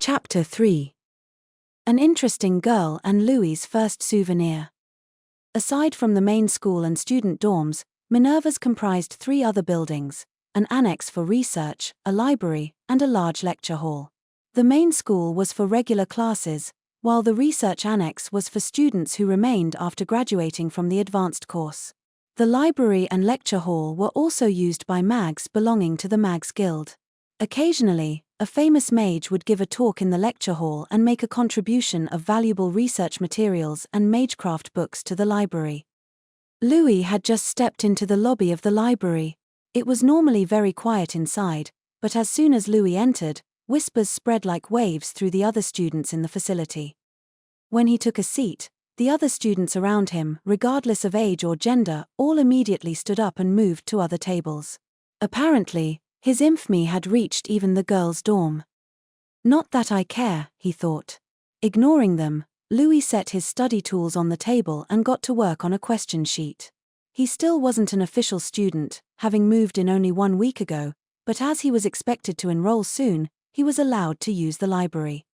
Chapter 3. An interesting girl and Louis's first souvenir. Aside from the main school and student dorms, Minerva's comprised 3 other buildings: an annex for research, a library, and a large lecture hall. The main school was for regular classes, while the research annex was for students who remained after graduating from the advanced course. The library and lecture hall were also used by mags belonging to the Mags Guild. Occasionally, a famous mage would give a talk in the lecture hall and make a contribution of valuable research materials and magecraft books to the library. Louis had just stepped into the lobby of the library. It was normally very quiet inside, but as soon as Louis entered, whispers spread like waves through the other students in the facility. When he took a seat, the other students around him, regardless of age or gender, all immediately stood up and moved to other tables. Apparently, his infamy had reached even the girls' dorm. Not that I care, he thought. Ignoring them, Louis set his study tools on the table and got to work on a question sheet. He still wasn't an official student, having moved in only 1 week ago, but as he was expected to enroll soon, he was allowed to use the library.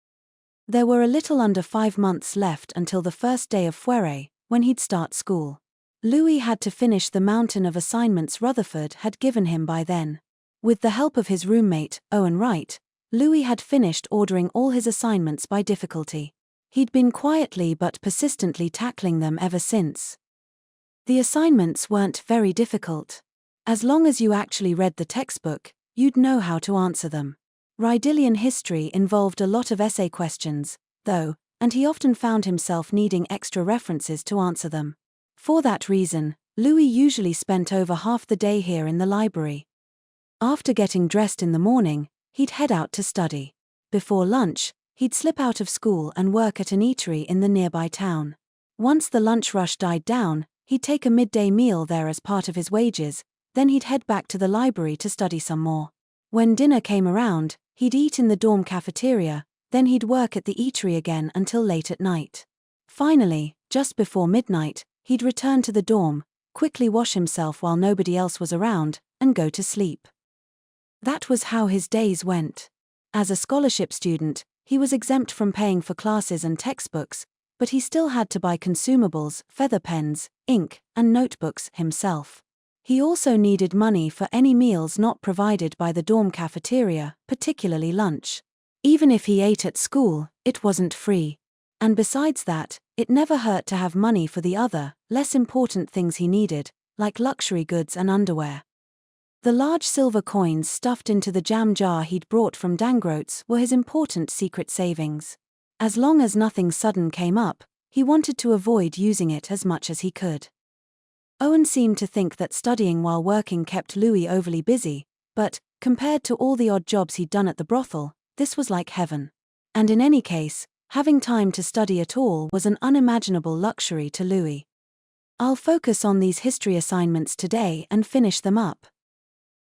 There were a little under 5 months left until the first day of Foire, when he'd start school. Louis had to finish the mountain of assignments Rutherford had given him by then. With the help of his roommate, Owen Wright, Louis had finished ordering all his assignments by difficulty. He'd been quietly but persistently tackling them ever since. The assignments weren't very difficult. As long as you actually read the textbook, you'd know how to answer them. Rydillian history involved a lot of essay questions, though, and he often found himself needing extra references to answer them. For that reason, Louis usually spent over half the day here in the library. After getting dressed in the morning, he'd head out to study. Before lunch, he'd slip out of school and work at an eatery in the nearby town. Once the lunch rush died down, he'd take a midday meal there as part of his wages, then he'd head back to the library to study some more. When dinner came around, he'd eat in the dorm cafeteria, then he'd work at the eatery again until late at night. Finally, just before midnight, he'd return to the dorm, quickly wash himself while nobody else was around, and go to sleep. That was how his days went. As a scholarship student, he was exempt from paying for classes and textbooks, but he still had to buy consumables, feather pens, ink, and notebooks himself. He also needed money for any meals not provided by the dorm cafeteria, particularly lunch. Even if he ate at school, it wasn't free. And besides that, it never hurt to have money for the other, less important things he needed, like luxury goods and underwear. The large silver coins stuffed into the jam jar he'd brought from Dangroats were his important secret savings. As long as nothing sudden came up, he wanted to avoid using it as much as he could. Owen seemed to think that studying while working kept Louis overly busy, but, compared to all the odd jobs he'd done at the brothel, this was like heaven. And in any case, having time to study at all was an unimaginable luxury to Louis. I'll focus on these history assignments today and finish them up.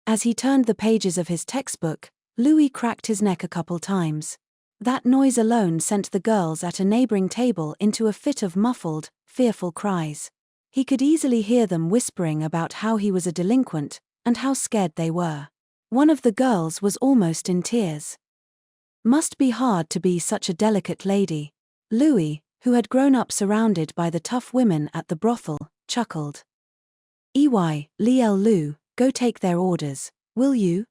As he turned the pages of his textbook, Louis cracked his neck a couple times. That noise alone sent the girls at a neighboring table into a fit of muffled, fearful cries. He could easily hear them whispering about how he was a delinquent, and how scared they were. One of the girls was almost in tears. Must be hard to be such a delicate lady. Louis, who had grown up surrounded by the tough women at the brothel, chuckled. Lou, go take their orders, will you?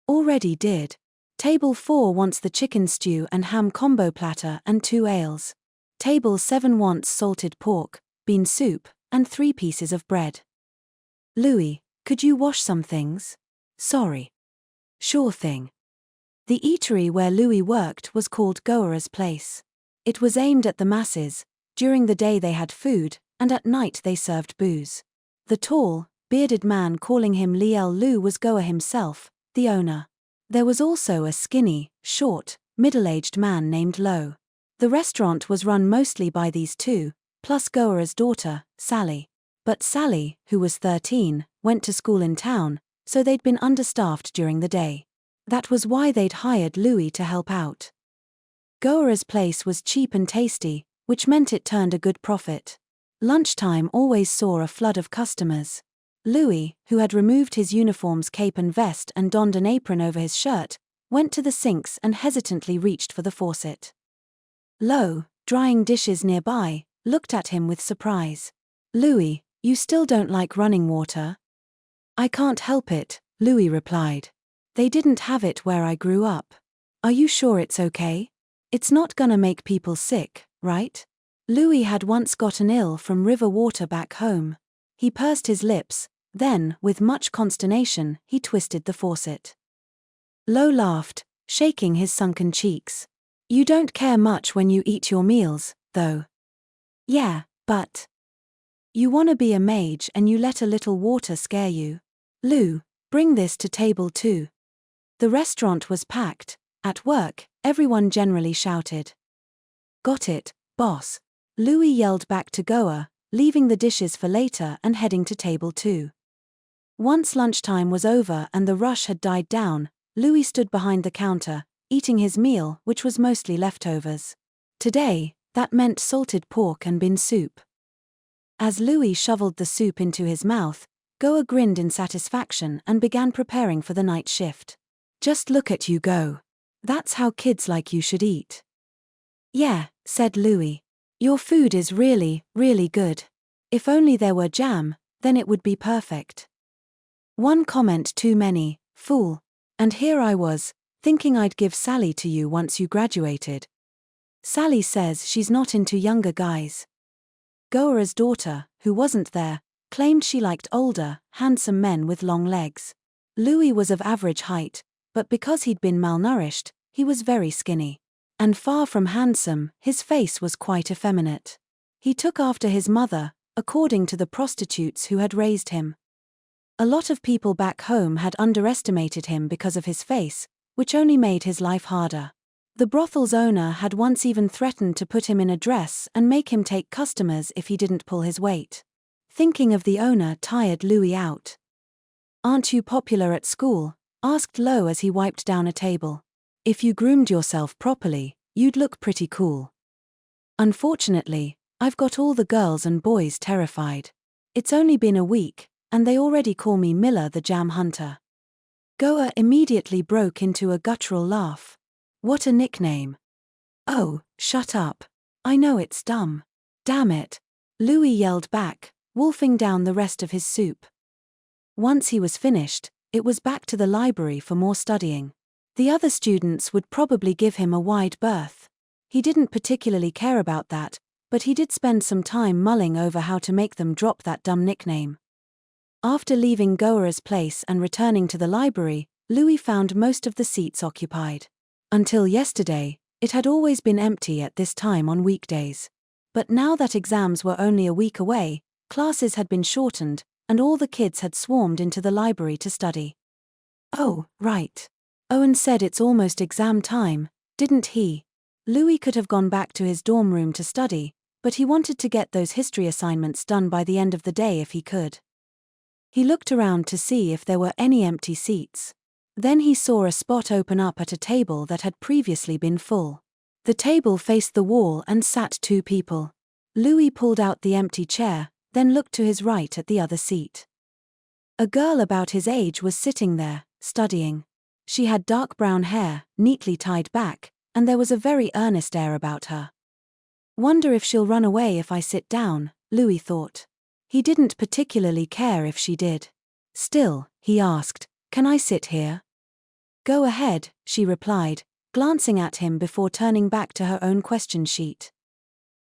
Already did. Table 4 wants the chicken stew and ham combo platter and 2 ales. Table 7 wants salted pork, bean soup, and 3 pieces of bread. Louis, could you wash some things? Sorry. Sure thing. The eatery where Louis worked was called Goera's Place. It was aimed at the masses. During the day they had food, and at night they served booze. The tall, bearded man calling him Lou was Goer himself, the owner. There was also a skinny, short, middle-aged man named Lo. The restaurant was run mostly by these two, plus Goera's daughter, Sally. But Sally, who was 13, went to school in town, so they'd been understaffed during the day. That was why they'd hired Louis to help out. Goera's Place was cheap and tasty, which meant it turned a good profit. Lunchtime always saw a flood of customers. Louis, who had removed his uniform's cape and vest and donned an apron over his shirt, went to the sinks and hesitantly reached for the faucet. Lo, drying dishes nearby, looked at him with surprise. Louis, you still don't like running water? I can't help it, Louis replied. They didn't have it where I grew up. Are you sure it's okay? It's not gonna make people sick, right? Louis had once gotten ill from river water back home. He pursed his lips, then, with much consternation, he twisted the faucet. Lo laughed, shaking his sunken cheeks. You don't care much when you eat your meals, though. Yeah, but you wanna be a mage and you let a little water scare you. Lou, bring this to table 2. The restaurant was packed. At work, everyone generally shouted. Got it, boss. Louis yelled back to Goa, leaving the dishes for later and heading to table 2. Once lunchtime was over and the rush had died down, Louis stood behind the counter, eating his meal, which was mostly leftovers. Today, that meant salted pork and bean soup. As Louis shoveled the soup into his mouth, Goa grinned in satisfaction and began preparing for the night shift. Just look at you go. That's how kids like you should eat. Yeah, said Louis. Your food is really, really good. If only there were jam, then it would be perfect. One comment too many, fool. And here I was, thinking I'd give Sally to you once you graduated. Sally says she's not into younger guys. Goa's daughter, who wasn't there, claimed she liked older, handsome men with long legs. Louis was of average height, but because he'd been malnourished, he was very skinny. And far from handsome, his face was quite effeminate. He took after his mother, according to the prostitutes who had raised him. A lot of people back home had underestimated him because of his face, which only made his life harder. The brothel's owner had once even threatened to put him in a dress and make him take customers if he didn't pull his weight. Thinking of the owner tired Louis out. Aren't you popular at school? Asked Lo as he wiped down a table. If you groomed yourself properly, you'd look pretty cool. Unfortunately, I've got all the girls and boys terrified. It's only been a week, and they already call me Miller the Jam Hunter. Goa immediately broke into a guttural laugh. What a nickname. Oh, shut up. I know it's dumb. Damn it. Louis yelled back, wolfing down the rest of his soup. Once he was finished, it was back to the library for more studying. The other students would probably give him a wide berth. He didn't particularly care about that, but he did spend some time mulling over how to make them drop that dumb nickname. After leaving Goa's place and returning to the library, Louis found most of the seats occupied. Until yesterday, it had always been empty at this time on weekdays. But now that exams were only a week away, classes had been shortened, and all the kids had swarmed into the library to study. Oh, right. Owen said it's almost exam time, didn't he? Louis could have gone back to his dorm room to study, but he wanted to get those history assignments done by the end of the day if he could. He looked around to see if there were any empty seats. Then he saw a spot open up at a table that had previously been full. The table faced the wall and sat 2 people. Louis pulled out the empty chair, then looked to his right at the other seat. A girl about his age was sitting there, studying. She had dark brown hair, neatly tied back, and there was a very earnest air about her. Wonder if she'll run away if I sit down, Louis thought. He didn't particularly care if she did. Still, he asked, can I sit here? Go ahead, she replied, glancing at him before turning back to her own question sheet.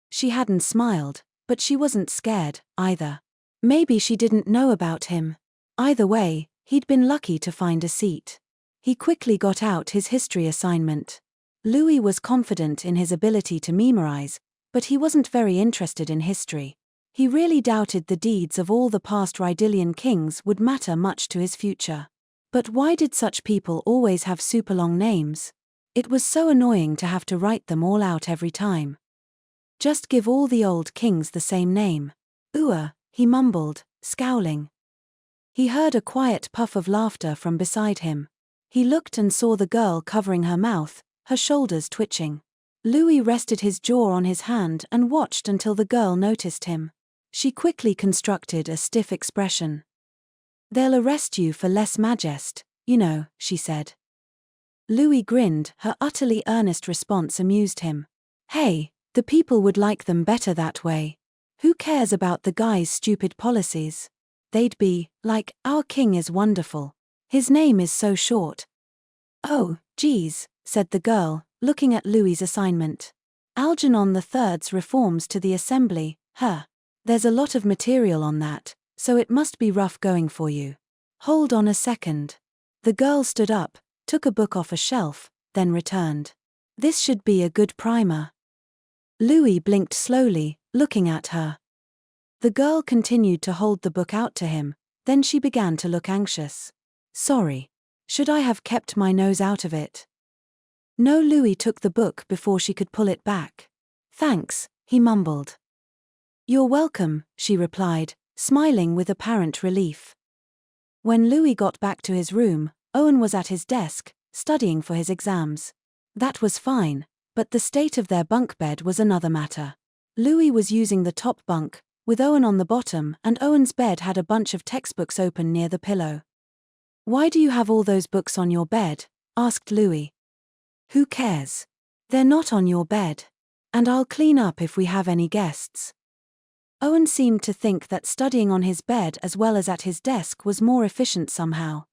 She hadn't smiled, but she wasn't scared, either. Maybe she didn't know about him. Either way, he'd been lucky to find a seat. He quickly got out his history assignment. Louis was confident in his ability to memorize, but he wasn't very interested in history. He really doubted the deeds of all the past Rydillian kings would matter much to his future. But why did such people always have super long names? It was so annoying to have to write them all out every time. Just give all the old kings the same name. He mumbled, scowling. He heard a quiet puff of laughter from beside him. He looked and saw the girl covering her mouth, her shoulders twitching. Louis rested his jaw on his hand and watched until the girl noticed him. She quickly constructed a stiff expression. They'll arrest you for lèse majesté, you know, she said. Louis grinned, her utterly earnest response amused him. Hey, the people would like them better that way. Who cares about the guy's stupid policies? They'd be like, our king is wonderful. His name is so short. Oh, geez, said the girl, looking at Louis's assignment. Algernon III's reforms to the assembly, There's a lot of material on that, so it must be rough going for you. Hold on a second. The girl stood up, took a book off a shelf, then returned. This should be a good primer. Louis blinked slowly, looking at her. The girl continued to hold the book out to him, then she began to look anxious. Sorry. Should I have kept my nose out of it? No. Louis took the book before she could pull it back. Thanks, he mumbled. You're welcome, she replied, smiling with apparent relief. When Louis got back to his room, Owen was at his desk, studying for his exams. That was fine, but the state of their bunk bed was another matter. Louis was using the top bunk, with Owen on the bottom, and Owen's bed had a bunch of textbooks open near the pillow. Why do you have all those books on your bed? Asked Louis. Who cares? They're not on your bed. And I'll clean up if we have any guests. Owen seemed to think that studying on his bed as well as at his desk was more efficient somehow.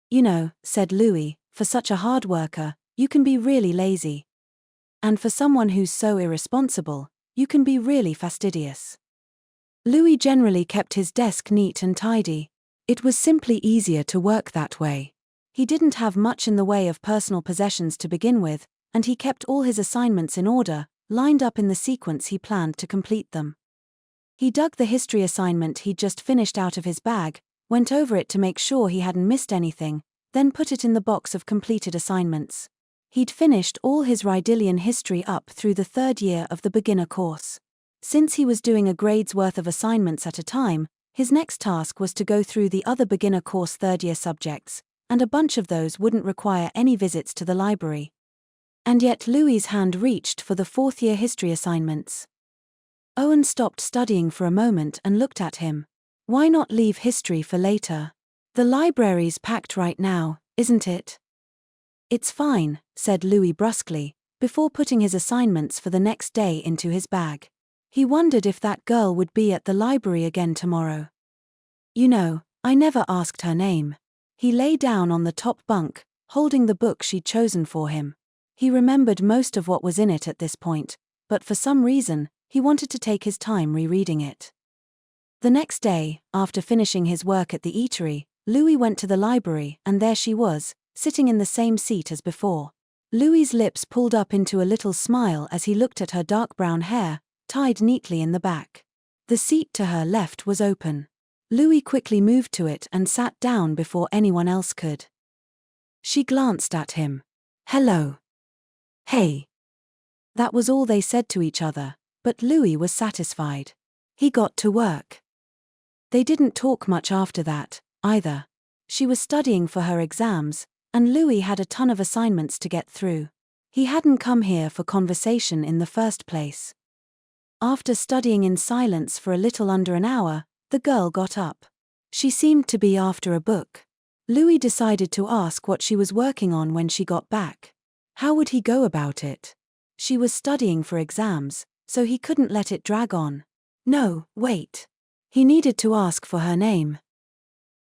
You know, said Louis, for such a hard worker, you can be really lazy. And for someone who's so irresponsible, you can be really fastidious. Louis generally kept his desk neat and tidy. It was simply easier to work that way. He didn't have much in the way of personal possessions to begin with, and he kept all his assignments in order, lined up in the sequence he planned to complete them. He dug the history assignment he'd just finished out of his bag, went over it to make sure he hadn't missed anything, then put it in the box of completed assignments. He'd finished all his Rydillian history up through the 3rd year of the beginner course. Since he was doing a grade's worth of assignments at a time, his next task was to go through the other beginner course 3rd year subjects, and a bunch of those wouldn't require any visits to the library. And yet Louis's hand reached for the 4th year history assignments. Owen stopped studying for a moment and looked at him. Why not leave history for later? The library's packed right now, isn't it? It's fine, said Louis brusquely, before putting his assignments for the next day into his bag. He wondered if that girl would be at the library again tomorrow. You know, I never asked her name. He lay down on the top bunk, holding the book she'd chosen for him. He remembered most of what was in it at this point, but for some reason, he wanted to take his time rereading it. The next day, after finishing his work at the eatery, Louis went to the library, and there she was, sitting in the same seat as before. Louis's lips pulled up into a little smile as he looked at her dark brown hair, tied neatly in the back. The seat to her left was open. Louis quickly moved to it and sat down before anyone else could. She glanced at him. Hello. Hey. That was all they said to each other, but Louis was satisfied. He got to work. They didn't talk much after that, either. She was studying for her exams, and Louis had a ton of assignments to get through. He hadn't come here for conversation in the first place. After studying in silence for a little under an hour, the girl got up. She seemed to be after a book. Louis decided to ask what she was working on when she got back. How would he go about it? She was studying for exams, so he couldn't let it drag on. No, wait. He needed to ask for her name.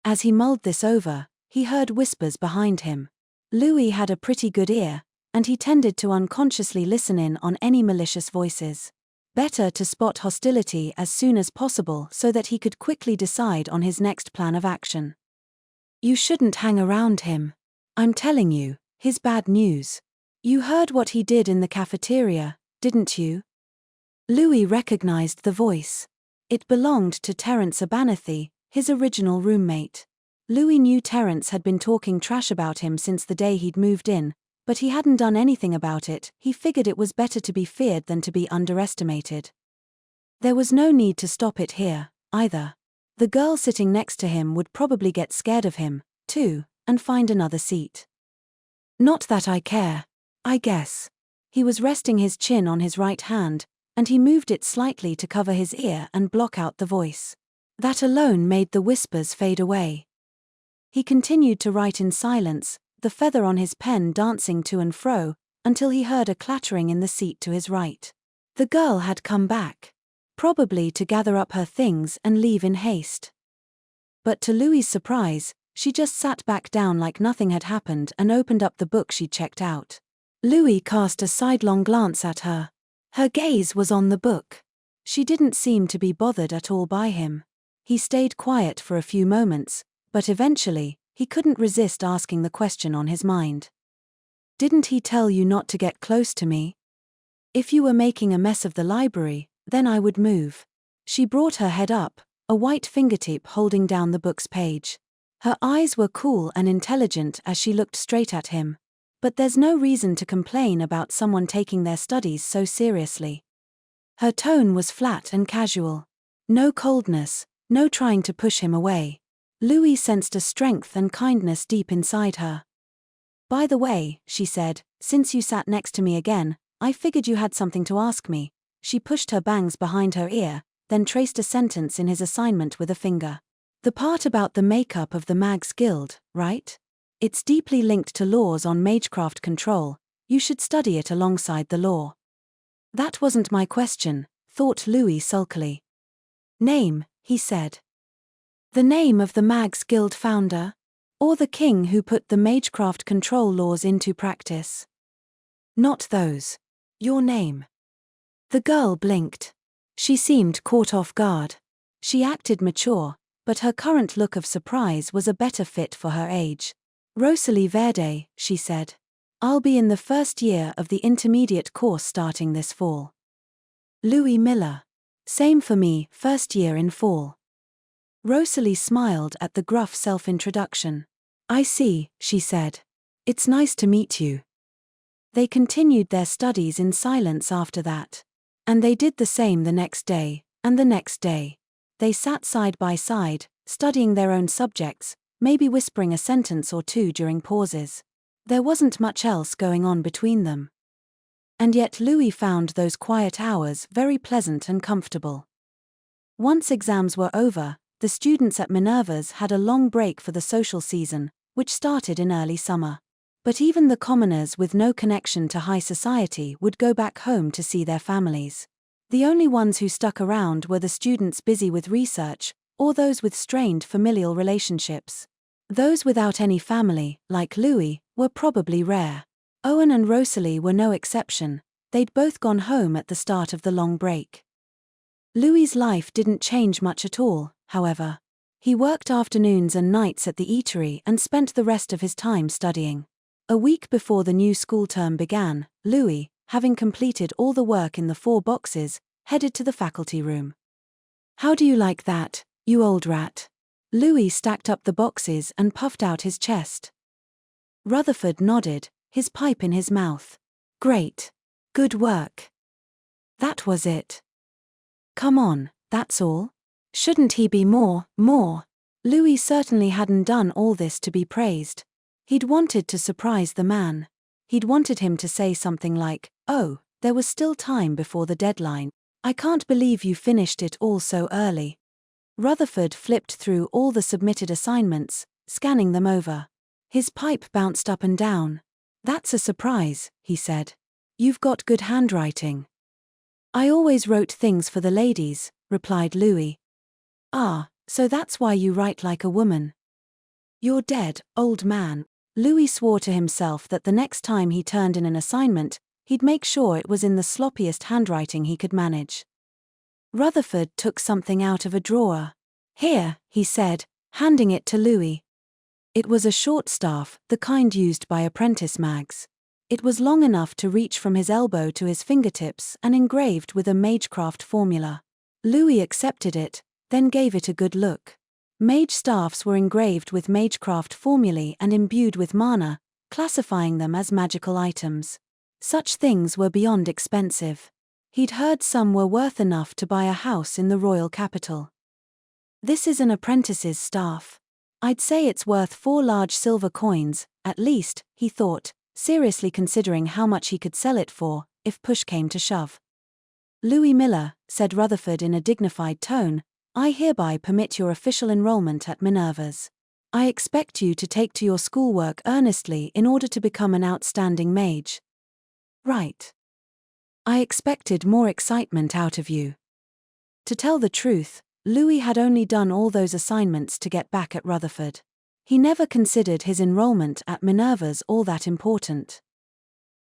As he mulled this over, he heard whispers behind him. Louis had a pretty good ear, and he tended to unconsciously listen in on any malicious voices. Better to spot hostility as soon as possible so that he could quickly decide on his next plan of action. You shouldn't hang around him. I'm telling you, he's bad news. You heard what he did in the cafeteria, didn't you? Louis recognized the voice. It belonged to Terence Abernathy, his original roommate. Louis knew Terence had been talking trash about him since the day he'd moved in, but he hadn't done anything about it. He figured it was better to be feared than to be underestimated. There was no need to stop it here, either. The girl sitting next to him would probably get scared of him, too, and find another seat. Not that I care, I guess. He was resting his chin on his right hand, and he moved it slightly to cover his ear and block out the voice. That alone made the whispers fade away. He continued to write in silence, the feather on his pen dancing to and fro, until he heard a clattering in the seat to his right. The girl had come back. Probably to gather up her things and leave in haste. But to Louis's surprise, she just sat back down like nothing had happened and opened up the book she'd checked out. Louis cast a sidelong glance at her. Her gaze was on the book. She didn't seem to be bothered at all by him. He stayed quiet for a few moments, but eventually, he couldn't resist asking the question on his mind. Didn't he tell you not to get close to me? If you were making a mess of the library, then I would move. She brought her head up, a white fingertip holding down the book's page. Her eyes were cool and intelligent as she looked straight at him. But there's no reason to complain about someone taking their studies so seriously. Her tone was flat and casual. No coldness, no trying to push him away. Louis sensed a strength and kindness deep inside her. By the way, she said, since you sat next to me again, I figured you had something to ask me. She pushed her bangs behind her ear, then traced a sentence in his assignment with a finger. The part about the makeup of the Mags Guild, right? It's deeply linked to laws on magecraft control. You should study it alongside the law. That wasn't my question, thought Louis sulkily. Name, he said. The name of the Mags Guild founder? Or the king who put the magecraft control laws into practice? Not those. Your name. The girl blinked. She seemed caught off guard. She acted mature, but her current look of surprise was a better fit for her age. Rosalie Verde, she said. I'll be in the first year of the intermediate course starting this fall. Louis Miller. Same for me, first year in fall. Rosalie smiled at the gruff self-introduction. I see, she said. It's nice to meet you. They continued their studies in silence after that. And they did the same the next day, and the next day. They sat side by side, studying their own subjects, maybe whispering a sentence or two during pauses. There wasn't much else going on between them. And yet Louis found those quiet hours very pleasant and comfortable. Once exams were over, the students at Minerva's had a long break for the social season, which started in early summer. But even the commoners with no connection to high society would go back home to see their families. The only ones who stuck around were the students busy with research, or those with strained familial relationships. Those without any family, like Louis, were probably rare. Owen and Rosalie were no exception. They'd both gone home at the start of the long break. Louis's life didn't change much at all, however. He worked afternoons and nights at the eatery and spent the rest of his time studying. A week before the new school term began, Louis, having completed all the work in the 4 boxes, headed to the faculty room. How do you like that, you old rat? Louis stacked up the boxes and puffed out his chest. Rutherford nodded, his pipe in his mouth. Great. Good work. That was it. Come on, that's all? Shouldn't he be more? Louis certainly hadn't done all this to be praised. He'd wanted to surprise the man. He'd wanted him to say something like, oh, there was still time before the deadline. I can't believe you finished it all so early. Rutherford flipped through all the submitted assignments, scanning them over. His pipe bounced up and down. That's a surprise, he said. You've got good handwriting. I always wrote things for the ladies, replied Louis. Ah, so that's why you write like a woman. You're dead, old man. Louis swore to himself that the next time he turned in an assignment, he'd make sure it was in the sloppiest handwriting he could manage. Rutherford took something out of a drawer. Here, he said, handing it to Louis. It was a short staff, the kind used by apprentice mags. It was long enough to reach from his elbow to his fingertips and engraved with a magecraft formula. Louis accepted it, then gave it a good look. Mage staffs were engraved with magecraft formulae and imbued with mana, classifying them as magical items. Such things were beyond expensive. He'd heard some were worth enough to buy a house in the royal capital. This is an apprentice's staff. I'd say it's worth 4 large silver coins, at least, he thought, seriously considering how much he could sell it for, if push came to shove. Louis Miller, said Rutherford in a dignified tone, I hereby permit your official enrollment at Minerva's. I expect you to take to your schoolwork earnestly in order to become an outstanding mage. Right. I expected more excitement out of you. To tell the truth, Louis had only done all those assignments to get back at Rutherford. He never considered his enrollment at Minerva's all that important.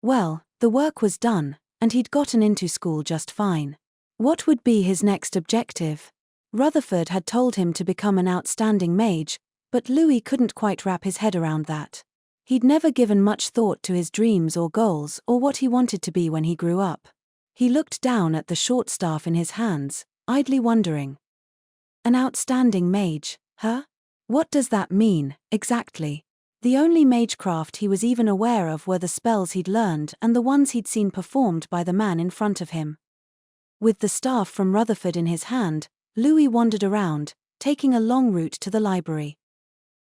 Well, the work was done, and he'd gotten into school just fine. What would be his next objective? Rutherford had told him to become an outstanding mage, but Louis couldn't quite wrap his head around that. He'd never given much thought to his dreams or goals or what he wanted to be when he grew up. He looked down at the short staff in his hands, idly wondering. An outstanding mage, huh? What does that mean, exactly? The only magecraft he was even aware of were the spells he'd learned and the ones he'd seen performed by the man in front of him. With the staff from Rutherford in his hand, Louis wandered around, taking a long route to the library.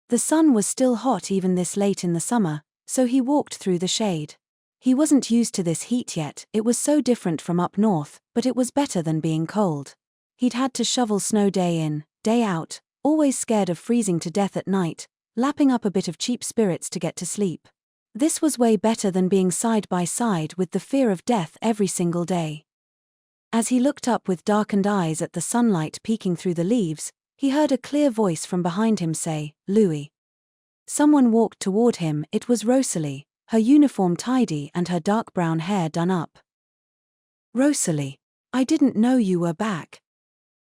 The sun was still hot even this late in the summer, so he walked through the shade. He wasn't used to this heat yet, it was so different from up north, but it was better than being cold. He'd had to shovel snow day in, day out, always scared of freezing to death at night, lapping up a bit of cheap spirits to get to sleep. This was way better than being side by side with the fear of death every single day. As he looked up with darkened eyes at the sunlight peeking through the leaves, he heard a clear voice from behind him say, "Louis." Someone walked toward him. It was Rosalie, her uniform tidy and her dark brown hair done up. "Rosalie, I didn't know you were back."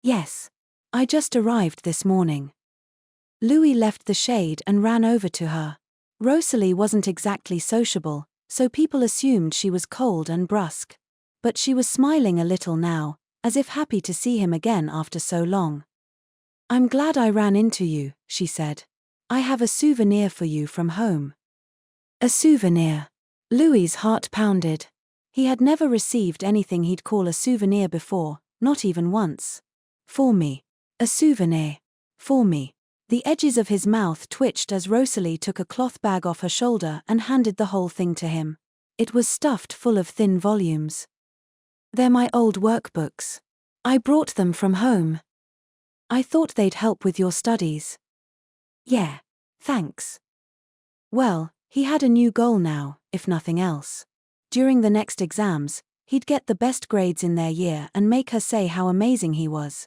"Yes. I just arrived this morning." Louis left the shade and ran over to her. Rosalie wasn't exactly sociable, so people assumed she was cold and brusque. But she was smiling a little now, as if happy to see him again after so long. "I'm glad I ran into you," she said. "I have a souvenir for you from home." A souvenir. Louis's heart pounded. He had never received anything he'd call a souvenir before, not even once. "For me. A souvenir. For me." The edges of his mouth twitched as Rosalie took a cloth bag off her shoulder and handed the whole thing to him. It was stuffed full of thin volumes. "They're my old workbooks. I brought them from home. I thought they'd help with your studies." "Yeah, thanks." Well, he had a new goal now, if nothing else. During the next exams, he'd get the best grades in their year and make her say how amazing he was.